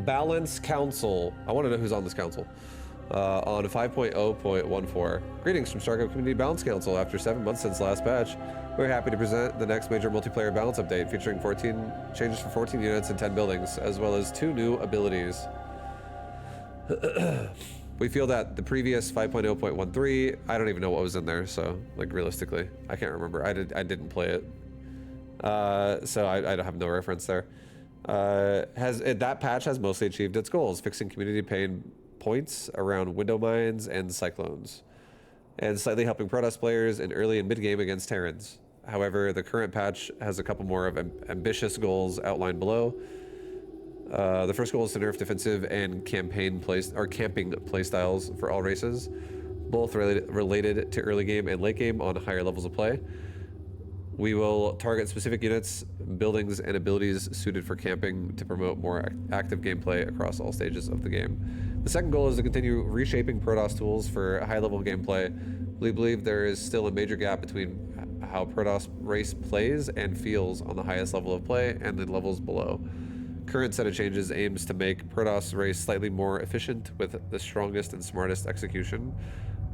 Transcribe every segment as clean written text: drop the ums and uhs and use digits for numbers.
Balance Council. I want to know who's on this council. On 5.0.14. Greetings from StarCraft Community Balance Council. After 7 months since last patch, we're happy to present the next major multiplayer balance update featuring 14 changes for 14 units and 10 buildings, as well as 2 new abilities. We feel that the previous 5.0.13, I don't even know what was in there, so like realistically, I can't remember. I didn't play it, so I don't have no reference there. That patch has mostly achieved its goals, fixing community pain points around window mines and cyclones, and slightly helping Protoss players in early and mid game against Terrans. However, the current patch has a couple more of ambitious goals outlined below. The first goal is to nerf defensive and camping playstyles for all races, both related to early game and late game on higher levels of play. We will target specific units, buildings, and abilities suited for camping to promote more active gameplay across all stages of the game. The second goal is to continue reshaping Protoss tools for high-level gameplay. We believe there is still a major gap between how Protoss race plays and feels on the highest level of play and the levels below. Current set of changes aims to make Protoss race slightly more efficient with the strongest and smartest execution,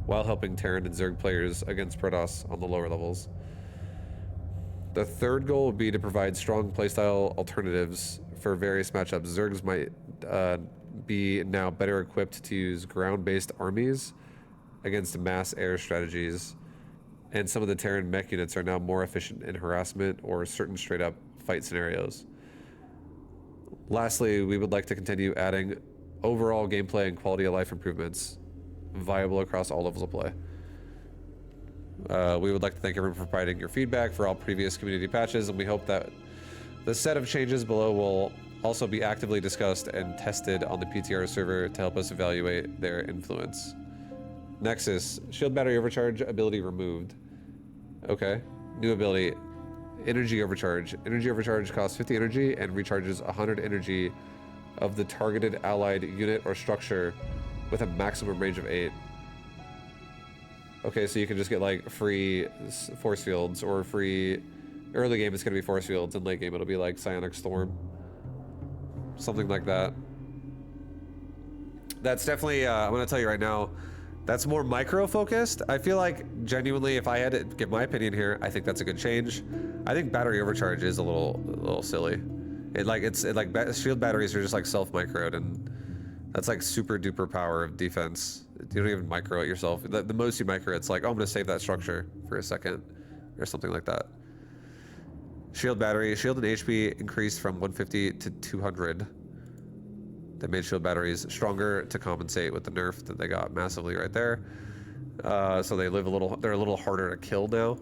while helping Terran and Zerg players against Protoss on the lower levels. The third goal would be to provide strong playstyle alternatives for various matchups. Zergs might be now better equipped to use ground-based armies against mass air strategies, and some of the Terran mech units are now more efficient in harassment or certain straight-up fight scenarios. Lastly, we would like to continue adding overall gameplay and quality of life improvements viable across all levels of play. We would like to thank everyone for providing your feedback for all previous community patches, and we hope that the set of changes below will also be actively discussed and tested on the PTR server to help us evaluate their influence. Nexus, shield battery overcharge ability removed. Okay, new ability, energy overcharge. Energy overcharge costs 50 energy and recharges 100 energy of the targeted allied unit or structure with a maximum range of 8. Okay, so you can just get like free force fields, or free, early game it's gonna be force fields, and late game it'll be like Psionic Storm. Something like that. That's definitely, I'm gonna tell you right now, that's more micro focused. I feel like genuinely, if I had to give my opinion here, I think that's a good change. I think battery overcharge is a little silly. Shield batteries are just like self microed, and that's like super duper power of defense. You don't even micro it yourself. The most you micro it's like, oh, I'm gonna save that structure for a second, or something like that. Shield battery, shield and HP increased from 150 to 200. They made shield batteries stronger to compensate with the nerf that they got massively right there. So they're a little harder to kill now.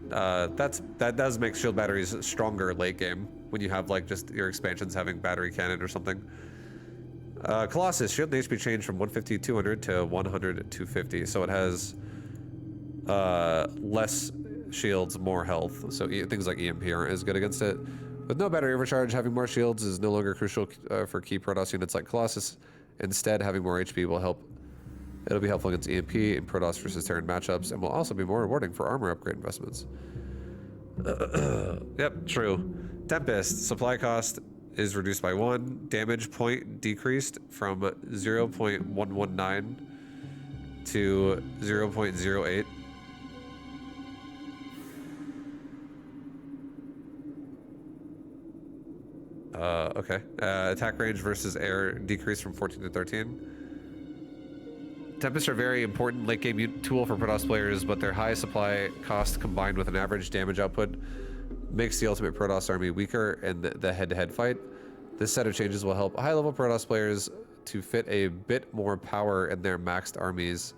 That does make shield batteries stronger late game when you have like just your expansions having battery cannon or something. Colossus, shield and HP changed from 150 200 to 100 250, so it has less shields, more health, so things like EMP aren't as good against it. With no battery overcharge, having more shields is no longer crucial for key Protoss units like Colossus. Instead, having more HP will help. It'll be helpful against EMP in Protoss versus Terran matchups, and will also be more rewarding for armor upgrade investments. Yep, true. Tempest, supply cost is reduced by 1. Damage point decreased from 0.119 to 0.08. Okay. Attack range versus air decreased from 14 to 13. Tempests are a very important late game tool for Protoss players, but their high supply cost combined with an average damage output makes the ultimate Protoss army weaker in the head-to-head fight. This set of changes will help high-level Protoss players to fit a bit more power in their maxed armies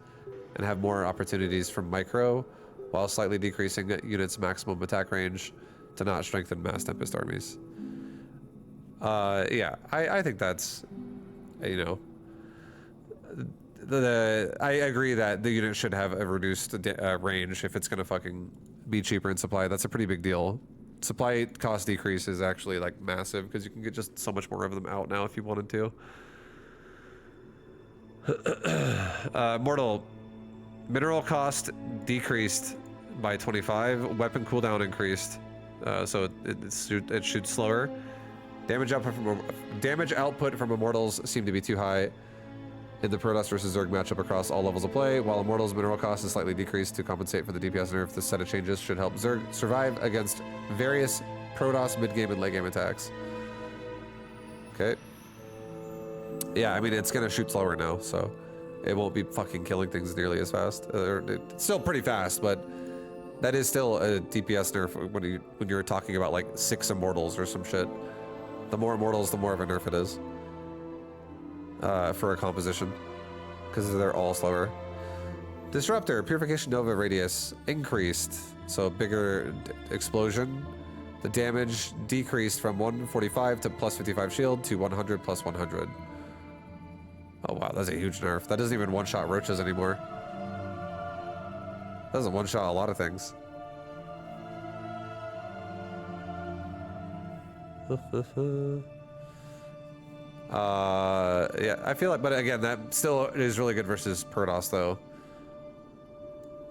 and have more opportunities from micro, while slightly decreasing units' maximum attack range to not strengthen mass Tempest armies. Yeah, I think that's, you know, I agree that the unit should have a reduced range if it's gonna fucking be cheaper in supply. That's a pretty big deal. Supply cost decrease is actually like massive because you can get just so much more of them out now if you wanted to. Mortal, mineral cost decreased by 25. Weapon cooldown increased, so it shoots slower. Damage output from Immortals seem to be too high in the Protoss versus Zerg matchup across all levels of play. While Immortals' mineral cost is slightly decreased to compensate for the DPS nerf, this set of changes should help Zerg survive against various Protoss mid-game and late-game attacks. Okay. Yeah, I mean, it's gonna shoot slower now, so it won't be fucking killing things nearly as fast. It's still pretty fast, but that is still a DPS nerf when you're talking about like 6 Immortals or some shit. The more Immortals, the more of a nerf it is. For a composition, because they're all slower. Disruptor, Purification Nova radius increased, so bigger explosion. The damage decreased from 145 to plus 55 shield to 100 plus 100. Oh wow, that's a huge nerf. That doesn't even one-shot roaches anymore. That doesn't one-shot a lot of things. Yeah, I feel like, but again, that still is really good versus Protoss though.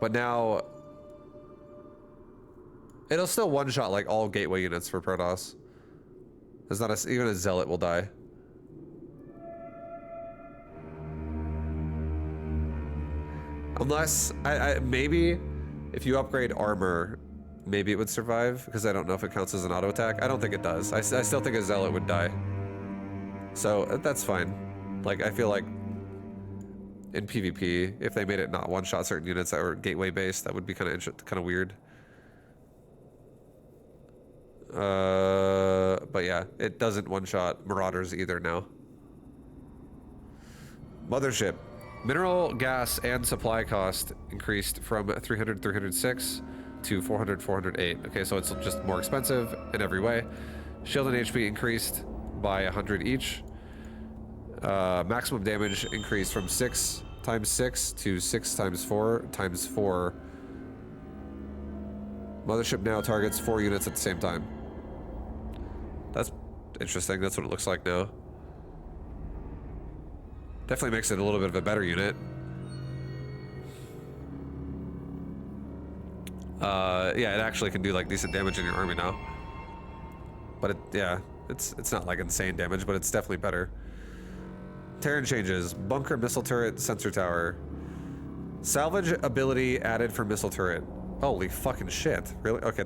But now it'll still one-shot like all gateway units for Protoss. There's not even a Zealot will die. Unless, maybe if you upgrade armor, maybe it would survive, because I don't know if it counts as an auto attack. I don't think it does. I still think a Zealot would die. So that's fine. Like, I feel like in PvP, if they made it not one-shot certain units that were gateway based, that would be kind of weird. But yeah, it doesn't one-shot Marauders either now. Mothership. Mineral, gas, and supply cost increased from 300, 306 to 400, 408. Okay, so it's just more expensive in every way. Shield and HP increased by 100 each. Maximum damage increased from 6 times 6 to 6 times 4 times 4. Mothership now targets 4 units at the same time. That's interesting. That's what it looks like now. Definitely makes it a little bit of a better unit. Yeah, it actually can do like decent damage in your army now. But yeah, it's not like insane damage, but it's definitely better. Terran changes. Bunker, missile turret, sensor tower. Salvage ability added for missile turret. Holy fucking shit. Really? Okay,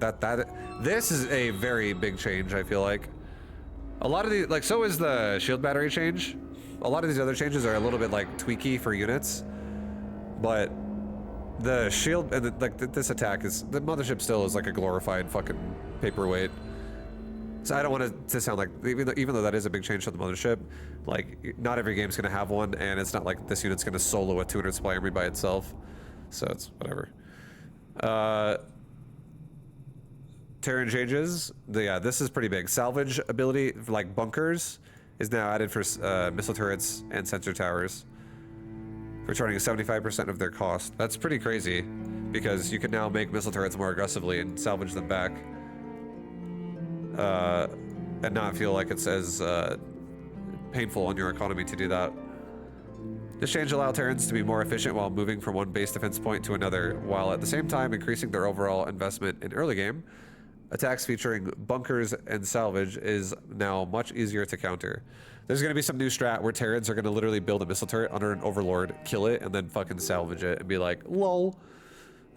this is a very big change, I feel like. A lot of these, like, so is the shield battery change. A lot of these other changes are a little bit like tweaky for units, but the shield and this attack is, the mothership still is like a glorified fucking paperweight. So I don't want it to sound like, even though that is a big change to the mothership, like not every game's gonna have one, and it's not like this unit's gonna solo a 200 supply army by itself. So it's whatever. Terran changes. Yeah, this is pretty big. Salvage ability, like bunkers, is now added for missile turrets and sensor towers, returning 75% of their cost. That's pretty crazy, because you can now make missile turrets more aggressively and salvage them back, and not feel like it's as painful on your economy to do that. This change allows Terrans to be more efficient while moving from one base defense point to another, while at the same time increasing their overall investment in early game. Attacks featuring bunkers and salvage is now much easier to counter. There's going to be some new strat where Terrans are going to literally build a missile turret under an Overlord, kill it, and then fucking salvage it and be like, lol,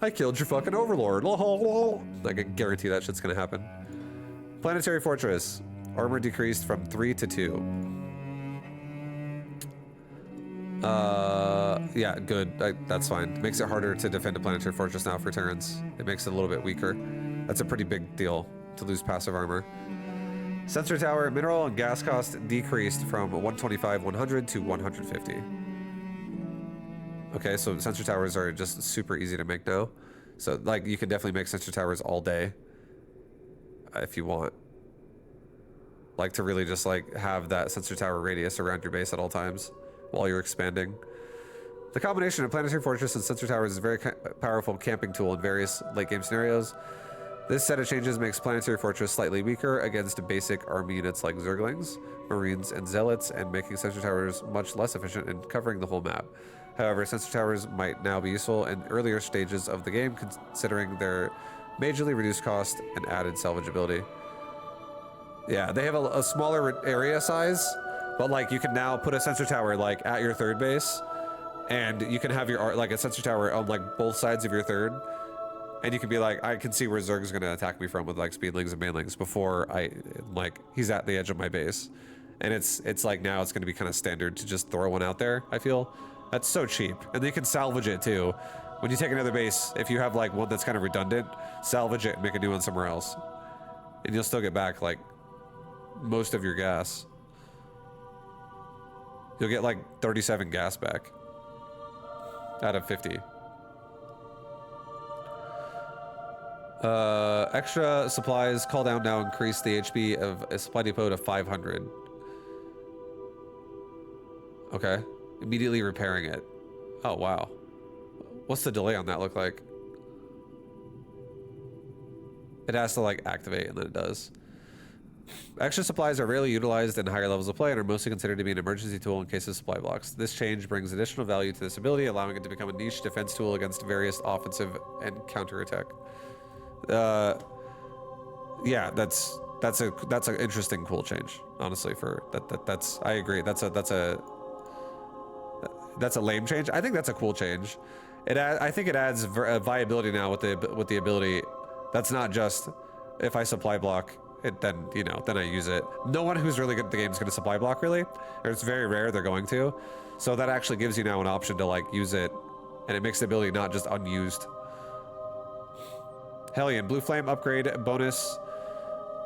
I killed your fucking Overlord, lol. Like, I guarantee that shit's going to happen. Planetary Fortress. Armor decreased from 3 to 2. Yeah, good. That's fine. Makes it harder to defend a Planetary Fortress now for Terrans. It makes it a little bit weaker. That's a pretty big deal to lose passive armor. Sensor tower, mineral and gas cost decreased from 125, 100 to 150. Okay, so sensor towers are just super easy to make now. So like you can definitely make sensor towers all day if you want. Like to really just like have that sensor tower radius around your base at all times while you're expanding. The combination of Planetary Fortress and sensor towers is a very powerful camping tool in various late game scenarios. This set of changes makes Planetary Fortress slightly weaker against basic army units like Zerglings, Marines, and Zealots, and making sensor towers much less efficient in covering the whole map. However, sensor towers might now be useful in earlier stages of the game, considering their majorly reduced cost and added salvageability. Yeah, they have a smaller area size, but like you can now put a sensor tower like at your third base, and you can have your like a sensor tower on like both sides of your third, and you can be like, I can see where Zerg's gonna attack me from with like speedlings and banelings before he's at the edge of my base, and it's like now it's gonna be kind of standard to just throw one out there. I feel that's so cheap, and you can salvage it too. When you take another base, if you have like one that's kind of redundant, salvage it and make a new one somewhere else, and you'll still get back like most of your gas. You'll get like 37 gas back out of 50. Extra supplies, call down now, increase the HP of a supply depot to 500. Okay, immediately repairing it. Oh wow, what's the delay on that look like? It has to like activate and then it does. Extra supplies are rarely utilized in higher levels of play and are mostly considered to be an emergency tool in case of supply blocks. This change brings additional value to this ability, allowing it to become a niche defense tool against various offensive and counterattack. Yeah, that's an interesting cool change, honestly. For that's I agree. That's a lame change. I think that's a cool change. I think it adds viability now with the ability. That's not just if I supply block. Then I use it. No one who's really good at the game is going to supply block, really. Or it's very rare they're going to. So that actually gives you now an option to like use it, and it makes the ability not just unused. Hellion, blue flame upgrade bonus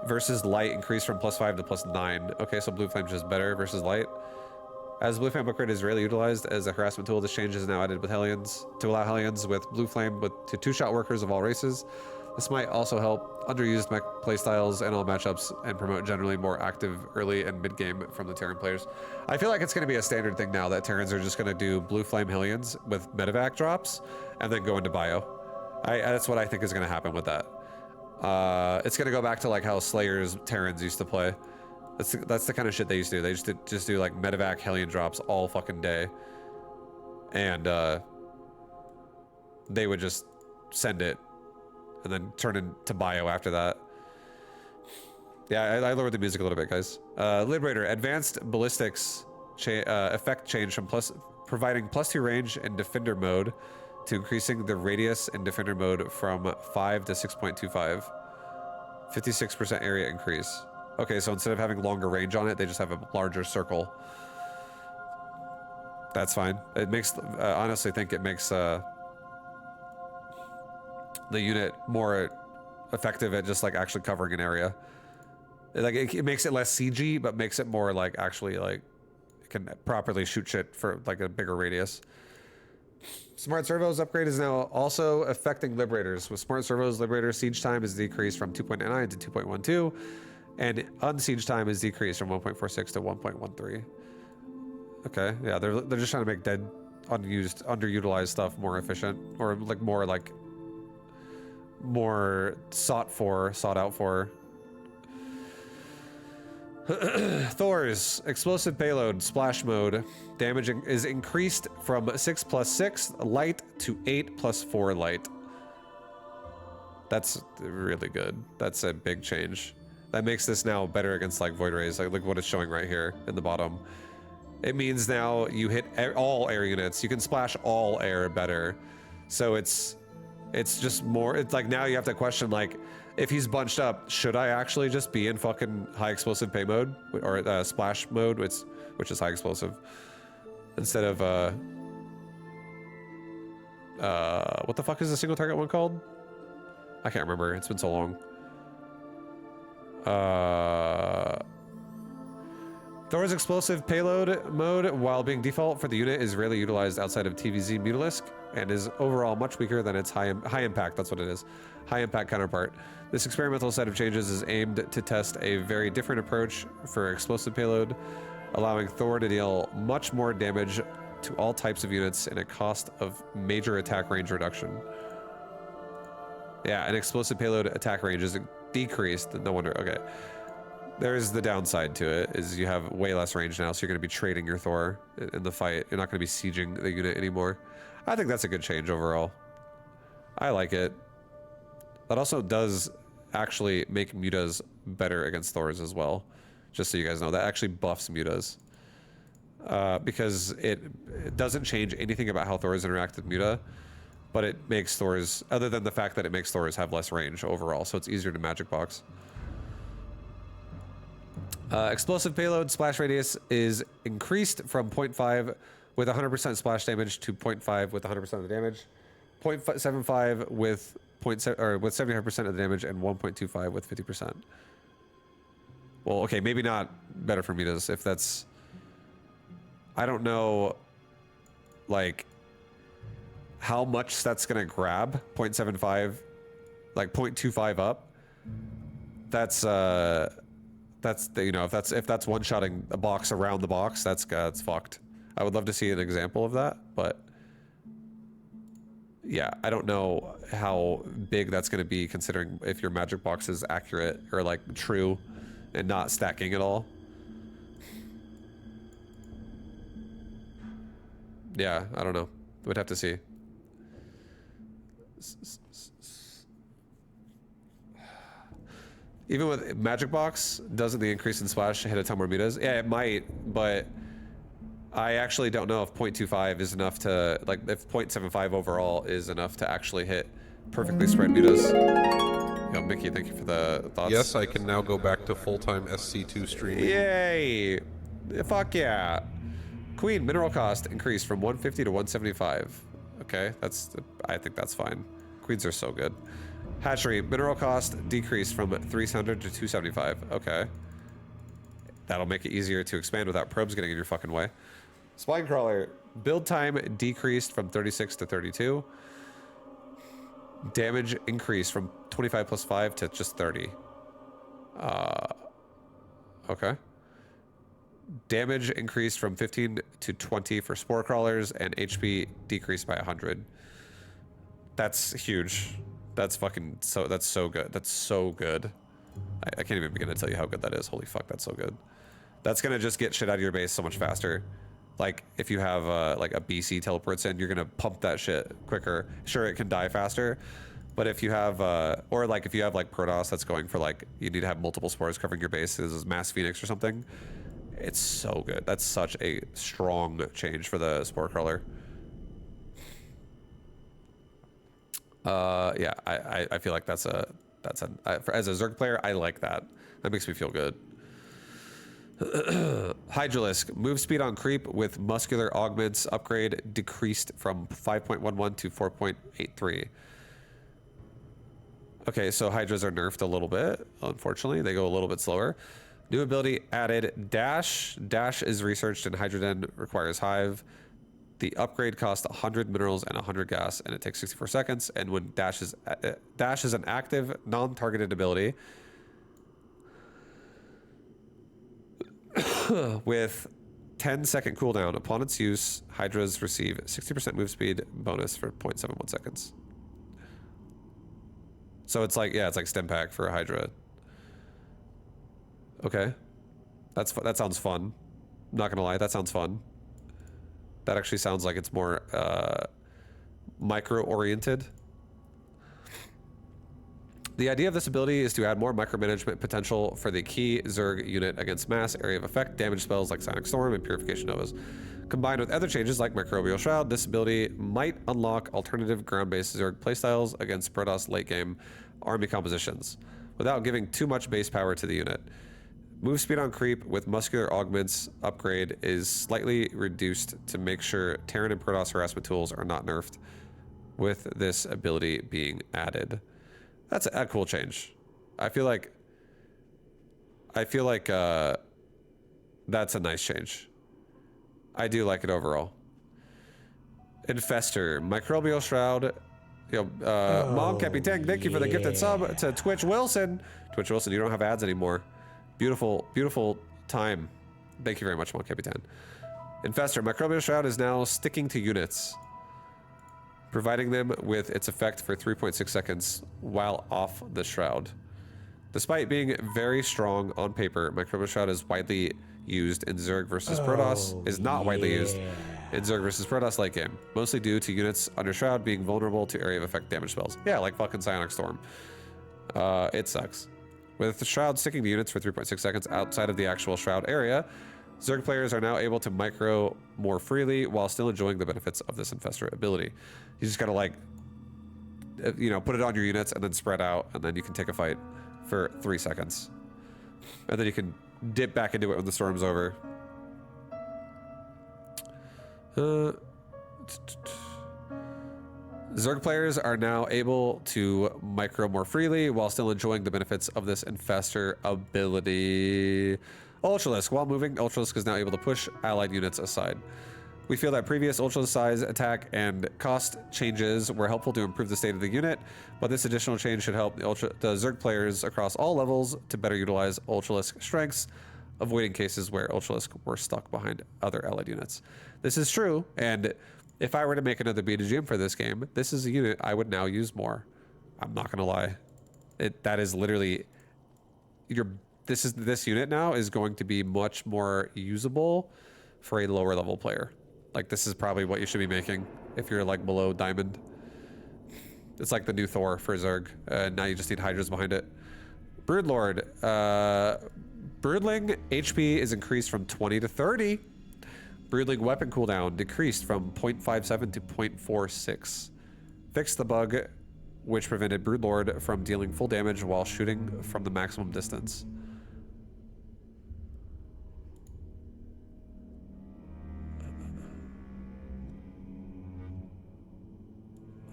versus light increased from +5 to +9. Okay, so blue flame's just better versus light. As blue flame upgrade is rarely utilized as a harassment tool, this change is now added with Hellions to allow Hellions with blue flame to two-shot workers of all races. This might also help underused mech playstyles and all matchups and promote generally more active early and mid-game from the Terran players. I feel like it's going to be a standard thing now that Terrans are just going to do blue flame Hellions with medevac drops and then go into bio. That's what I think is going to happen with that. It's going to go back to like how Slayers Terrans used to play. That's the kind of shit they used to do. They used to just do like medevac Hellion drops all fucking day. And they would just send it and then turn into bio after that. Yeah, I lowered the music a little bit, guys. LiRator, advanced ballistics effect change from providing +2 range in defender mode to increasing the radius in defender mode from 5 to 6.25. 56% area increase. Okay, so instead of having longer range on it, they just have a larger circle. That's fine. It makes, honestly think it makes the unit more effective at just like actually covering an area. Like it makes it less CG, but makes it more like actually like it can properly shoot shit for like a bigger radius. Smart Servos upgrade is now also affecting Liberators. With Smart Servos, Liberator siege time is decreased from 2.9 to 2.12, and unsiege time is decreased from 1.46 to 1.13. Okay, yeah, they're just trying to make dead, unused, underutilized stuff more efficient, or like more sought out for. Thor's explosive payload splash mode damaging is increased from 6+6 light to 8+4 light. That's really good. That's a big change. That makes this now better against like void rays, like what it's showing right here in the bottom. It means now you hit all air units. You can splash all air better. So it's just more, it's like now you have to question like, if he's bunched up, should I actually just be in fucking high explosive pay mode or splash mode, which is high explosive, instead of what the fuck is the single target one called? I can't remember. It's been so long. Thor's explosive payload mode, while being default for the unit, is rarely utilized outside of TVZ Mutalisk and is overall much weaker than its high impact. That's what it is. High impact counterpart. This experimental set of changes is aimed to test a very different approach for explosive payload, allowing Thor to deal much more damage to all types of units in a cost of major attack range reduction. Yeah, an explosive payload attack range is decreased. No wonder. Okay. There's the downside to it, is you have way less range now, so you're going to be trading your Thor in the fight. You're not going to be sieging the unit anymore. I think that's a good change overall. I like it. That also does actually make mutas better against Thors as well. Just so you guys know, that actually buffs mutas. Because it doesn't change anything about how Thors interact with muta, but it makes Thors, other than the fact that it makes Thors have less range overall, so it's easier to magic box. Explosive payload splash radius is increased from 0.5 with 100% splash damage to 0.5 with 100% of the damage, 0.75 with 75% of the damage, and 1.25 with 50%. Well, okay, maybe not better for mutas if that's... I don't know, like, how much that's gonna grab. 0.75, like 0.25 up. That's you know, if that's one-shotting a box around the box, that's fucked. I would love to see an example of that, but yeah, I don't know how big that's gonna be considering if your magic box is accurate or like true and not stacking at all. Yeah, I don't know. We'd have to see. Even with Magic Box, doesn't the increase in splash hit a ton more mutas? Yeah, it might, but I actually don't know if 0.25 is enough to, like, if 0.75 overall is enough to actually hit perfectly spread mutas. Yo, Mickey, thank you for the thoughts. Yes, I can now go back to full-time SC2 streaming. Yay! Fuck yeah! Queen, mineral cost increased from 150 to 175. Okay, I think that's fine. Queens are so good. Hatchery, mineral cost decreased from 300 to 275. Okay. That'll make it easier to expand without probes getting in your fucking way. Spine crawler, build time decreased from 36 to 32. Damage increased from 25 plus 5 to just 30. Okay. Damage increased from 15 to 20 for spore crawlers, and HP decreased by 100. That's huge. That's fucking that's so good. That's so good. I can't even begin to tell you how good that is. Holy fuck, that's so good. That's gonna just get shit out of your base so much faster. Like if you have like a BC teleports in, you're gonna pump that shit quicker. Sure, it can die faster, but if you have or like if you have like Protoss that's going for like you need to have multiple spores covering your base, this is Mass Phoenix or something. It's so good. That's such a strong change for the spore crawler. Yeah, I feel like as a Zerg player, I like that. That makes me feel good. Hydralisk, move speed on creep with muscular augments upgrade decreased from 5.11 to 4.83. Okay, so Hydras are nerfed a little bit, unfortunately. They go a little bit slower. New ability added, Dash. Dash is researched in Hydroden, requires Hive. The upgrade costs 100 minerals and 100 gas, and it takes 64 seconds. And when Dash is an active, non-targeted ability with 10-second cooldown. Upon its use, Hydras receive 60% move speed bonus for 0.71 seconds. So it's like, yeah, it's like stim pack for a Hydra. Okay, that sounds fun. I'm not gonna lie, that sounds fun. That actually sounds like it's more micro-oriented. The idea of this ability is to add more micromanagement potential for the key Zerg unit against mass area of effect damage spells like Sonic Storm and Purification Novas. Combined with other changes like Microbial Shroud, this ability might unlock alternative ground-based Zerg playstyles against Protoss late-game army compositions, without giving too much base power to the unit. Move speed on creep with muscular augments upgrade is slightly reduced to make sure Terran and Protoss harassment tools are not nerfed, with this ability being added. That's a cool change. I feel like that's a nice change. I do like it overall. Infestor, Microbial Shroud. Mom Capitan, thank you for the gifted sub to Twitch Wilson. Twitch Wilson, you don't have ads anymore. Beautiful, beautiful time. Thank you very much, Mom Capitan. Infestor, Microbial Shroud is now sticking to units, providing them with its effect for 3.6 seconds while off the shroud. Despite being very strong on paper, Microbial Shroud is widely used in Zerg versus Protoss, is not widely used in Zerg versus Protoss late game, mostly due to units under Shroud being vulnerable to area of effect damage spells. Yeah, like fucking Psionic Storm. It sucks. With the Shroud sticking to units for 3.6 seconds outside of the actual Shroud area, Zerg players are now able to micro more freely while still enjoying the benefits of this Infestor ability. You just gotta like, you know, put it on your units and then spread out, and then you can take a fight for 3 seconds. And then you can dip back into it when the storm's over. Zerg players are now able to micro more freely while still enjoying the benefits of this Infestor ability. Ultralisk. While moving, Ultralisk is now able to push allied units aside. We feel that previous Ultralisk size, attack, and cost changes were helpful to improve the state of the unit, but this additional change should help the Zerg players across all levels to better utilize Ultralisk strengths, avoiding cases where Ultralisk were stuck behind other allied units. This is true, and if I were to make another BDGM for this game, this is a unit I would now use more. I'm not gonna lie. That is literally this unit now is going to be much more usable for a lower level player. Like, this is probably what you should be making if you're like below diamond. It's like the new Thor for Zerg. Now you just need Hydras behind it. Broodlord. Broodling HP is increased from 20 to 30. Broodling weapon cooldown decreased from 0.57 to 0.46. Fixed the bug which prevented Broodlord from dealing full damage while shooting from the maximum distance.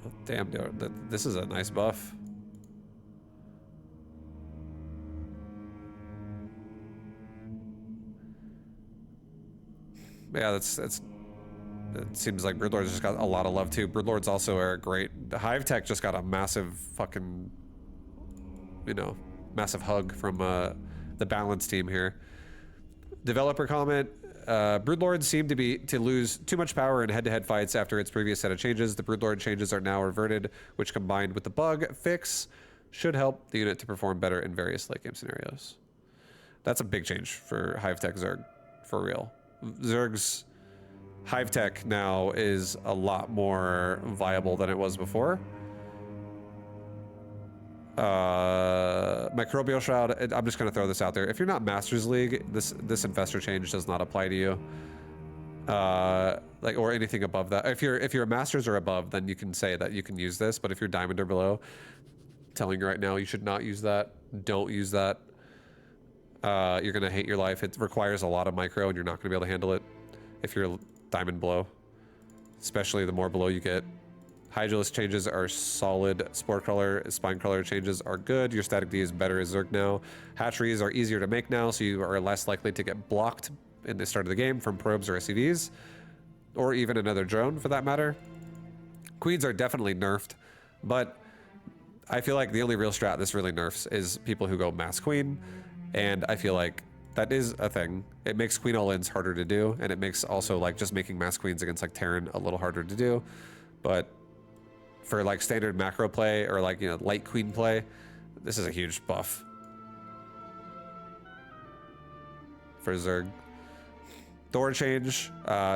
Oh, damn, dude, this is a nice buff. Yeah, it seems like Broodlord's just got a lot of love too. Broodlords also are great. The Hivetech just got a massive fucking, you know, massive hug from the balance team here. Developer comment: Broodlord seemed to lose too much power in head-to-head fights after its previous set of changes. The Broodlord changes are now reverted, which combined with the bug fix should help the unit to perform better in various late game scenarios. That's a big change for Hivetech Zerg, for real. Zerg's Hivetech now is a lot more viable than it was before. Microbial Shroud, I'm just going to throw this out there. If you're not Masters League, this Infestor change does not apply to you. Like, or anything above that. If you're a Masters or above, then you can say that you can use this. But if you're Diamond or below, I'm telling you right now, you should not use that. Don't use that. You're gonna hate your life. It requires a lot of micro, and you're not gonna be able to handle it if you're diamond below. Especially the more below you get. Hydralisk changes are solid. Spore color, spine color changes are good. Your static D is better as Zerg now. Hatcheries are easier to make now, so you are less likely to get blocked in the start of the game from probes or SCVs, or even another drone for that matter. Queens are definitely nerfed, but I feel like the only real strat this really nerfs is people who go mass queen. And I feel like that is a thing. It makes queen all-ins harder to do, and it makes also like just making mass queens against like Terran a little harder to do. But for like standard macro play or like, you know, light queen play, this is a huge buff for Zerg. Thor change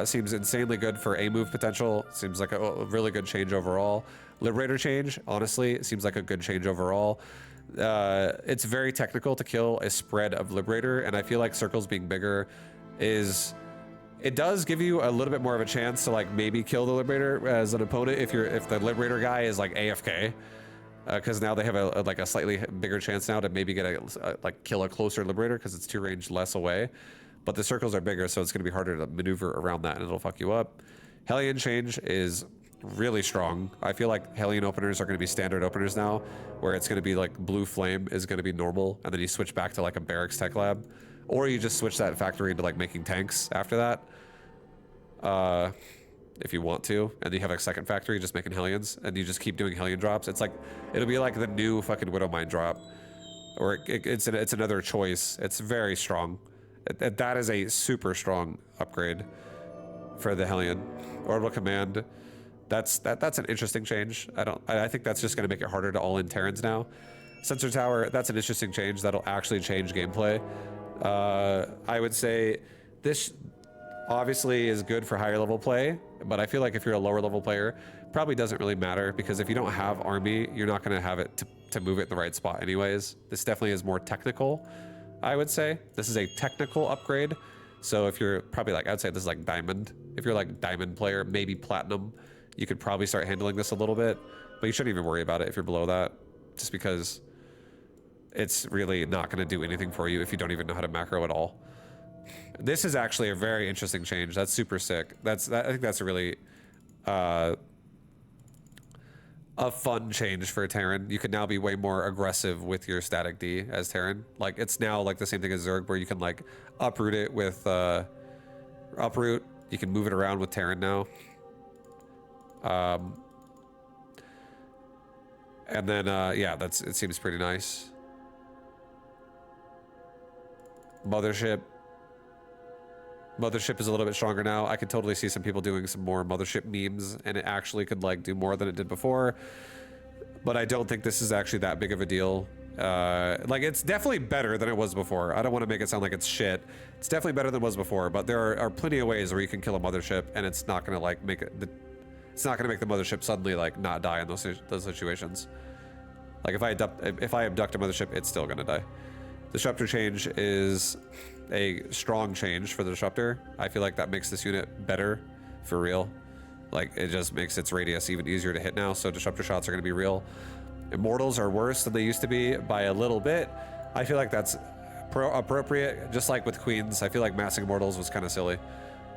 seems insanely good for A move potential. Seems like a really good change overall. LiRator change, honestly, seems like a good change overall. It's very technical to kill a spread of LiRator, and I feel like circles being bigger it does give you a little bit more of a chance to like maybe kill the LiRator as an opponent if the LiRator guy is like AFK, because now they have a slightly bigger chance now to maybe get like kill a closer LiRator because it's 2 range less away. But the circles are bigger, so it's going to be harder to maneuver around that, and it'll fuck you up. Hellion change is really strong. I feel like Hellion openers are going to be standard openers now, where it's going to be like blue flame is going to be normal, and then you switch back to like a barracks tech lab, or you just switch that factory into like making tanks after that, if you want to, and you have a second factory just making Hellions, and you just keep doing Hellion drops. It's like, it'll be like the new fucking Widowmine drop, or it's another choice. It's very strong. That is a super strong upgrade for the Hellion. Orbital command. That's an interesting change. I think that's just going to make it harder to all in Terrans now. Sensor tower, that's an interesting change. That'll actually change gameplay. I would say this obviously is good for higher level play, but I feel like if you're a lower level player, probably doesn't really matter, because if you don't have army, you're not going to have it to to move it in the right spot anyways. This definitely is more technical, I would say. This is a technical upgrade. So if you're probably like, I'd say this is like diamond. If you're like diamond player, maybe platinum, you could probably start handling this a little bit, but you shouldn't even worry about it if you're below that, just because it's really not going to do anything for you if you don't even know how to macro at all. This is actually a very interesting change. That's super sick. I think that's a really a fun change for Terran. You can now be way more aggressive with your static D as Terran. Like, it's now like the same thing as Zerg, where you can like uproot it with uproot. You can move it around with Terran now. And then yeah, it seems pretty nice. Mothership is a little bit stronger now. I could totally see some people doing some more Mothership memes, and it actually could like do more than it did before. But I don't think this is actually that big of a deal. Like, it's definitely better than it was before. I don't want to make it sound like it's shit. It's definitely better than it was before, but there are plenty of ways where you can kill a Mothership, and it's not gonna like make it. It's not gonna make the Mothership suddenly like not die in those situations. Like, if I abduct a Mothership, it's still gonna die. Disruptor change is a strong change for the Disruptor. I feel like that makes this unit better for real. Like, it just makes its radius even easier to hit now, so Disruptor shots are going to be real. Immortals are worse than they used to be by a little bit. I feel like that's appropriate, just like with Queens. I feel like massing Immortals was kind of silly.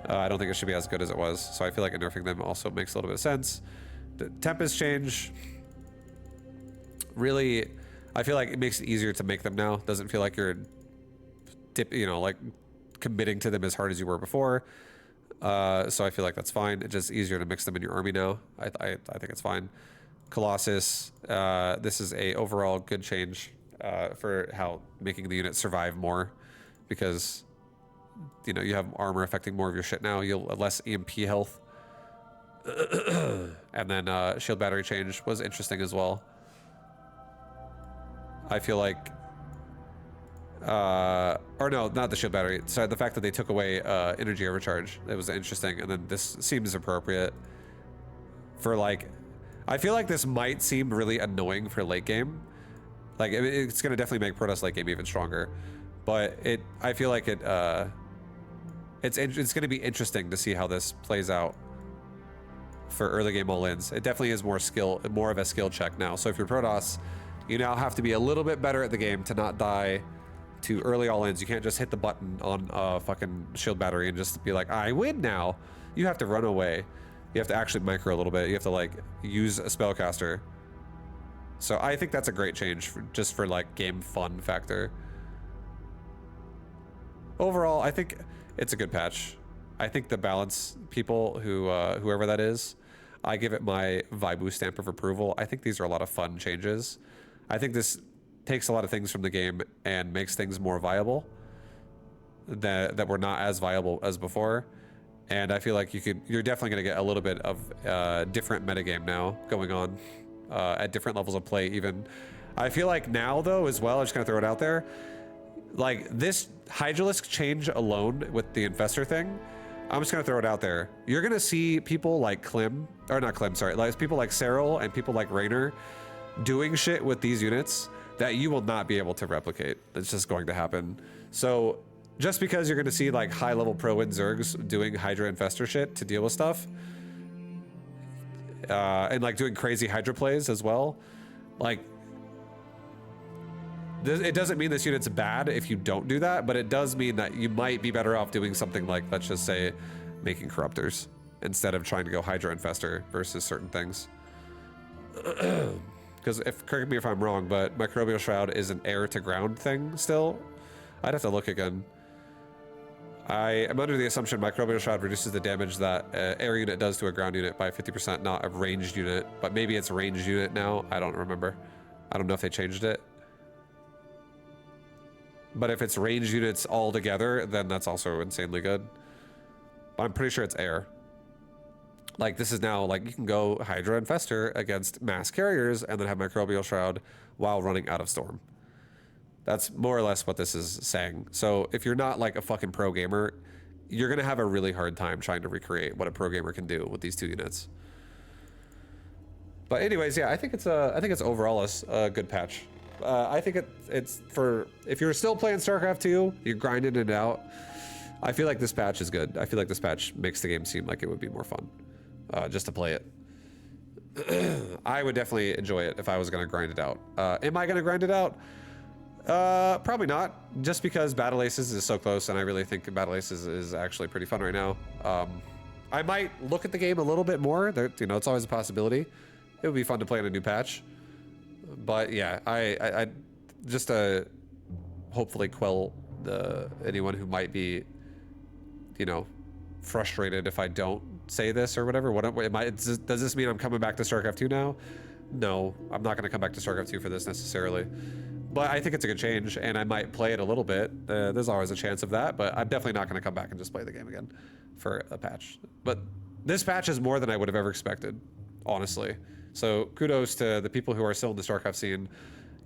I don't think it should be as good as it was, so I feel like nerfing them also makes a little bit of sense. The Tempest change, really, I feel like it makes it easier to make them now. Doesn't feel like you're like committing to them as hard as you were before. So I feel like that's fine. It's just easier to mix them in your army now. I think it's fine. Colossus, this is a overall good change for how making the unit survive more, because you have armor affecting more of your shit now. You'll have less EMP health. And then shield battery change was interesting as well. I feel like or no, not the shield battery. Sorry, the fact that they took away energy overcharge. It was interesting, and then this seems appropriate for like. I feel like this might seem really annoying for late game. Like, it's gonna definitely make Protoss late game even stronger, but I feel like it's gonna be interesting to see how this plays out for early game all-ins. It definitely is more of a skill check now. So if you're Protoss, you now have to be a little bit better at the game to not die to early all-ins. You can't just hit the button on a fucking shield battery and just be like, I win now. You have to run away. You have to actually micro a little bit. You have to like use a spellcaster. So I think that's a great change just for like game fun factor. Overall, I think it's a good patch. I think the balance people whoever that is, I give it my vibu stamp of approval. I think these are a lot of fun changes. I think this takes a lot of things from the game and makes things more viable that were not as viable as before. And I feel like you're definitely going to get a little bit of different metagame now going on at different levels of play even. I feel like now though as well, I'm just going to throw it out there, like this Hydralisk change alone with the Infestor thing, I'm just going to throw it out there. You're going to see people like like people like Cyril and people like Raynor doing shit with these units that you will not be able to replicate. It's just going to happen. So just because you're going to see like high level pro win Zergs doing Hydra Infestor shit to deal with stuff, and like doing crazy Hydra plays as well, like it doesn't mean this unit's bad if you don't do that, but it does mean that you might be better off doing something like, let's just say, making Corruptors instead of trying to go Hydra Infestor versus certain things. Because correct me if I'm wrong, but Microbial Shroud is an air to ground thing still. I'd have to look again. I am under the assumption Microbial Shroud reduces the damage that air unit does to a ground unit by 50%, not a ranged unit. But maybe it's a ranged unit now. I don't remember. I don't know if they changed it. But if it's ranged units all together, then that's also insanely good. But I'm pretty sure it's air. Like, this is now, like, you can go Hydra Infestor against mass carriers and then have Microbial Shroud while running out of Storm. That's more or less what this is saying. So if you're not, like, a fucking pro gamer, you're going to have a really hard time trying to recreate what a pro gamer can do with these two units. But anyways, yeah, I think it's overall a good patch. I think it's for if you're still playing StarCraft 2, you're grinding it out. I feel like this patch is good. I feel like this patch makes the game seem like it would be more fun, just to play it. I would definitely enjoy it if I was gonna grind it out. Am I gonna grind it out? Probably not, just because Battle Aces is so close, and I really think Battle Aces is actually pretty fun right now. I might look at the game a little bit more. You know, it's always a possibility. It would be fun to play in a new patch. But yeah, I just hopefully quell anyone who might be, you know, frustrated if I don't say this or whatever. Does this mean I'm coming back to StarCraft 2 now? No, I'm not going to come back to StarCraft 2 for this necessarily. But I think it's a good change, and I might play it a little bit. There's always a chance of that, but I'm definitely not going to come back and just play the game again for a patch. But this patch is more than I would have ever expected, honestly. So kudos to the people who are still in the StarCraft scene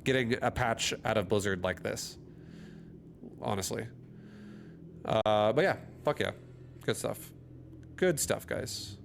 getting a patch out of Blizzard like this, honestly. But yeah, fuck yeah. Good stuff. Good stuff, guys.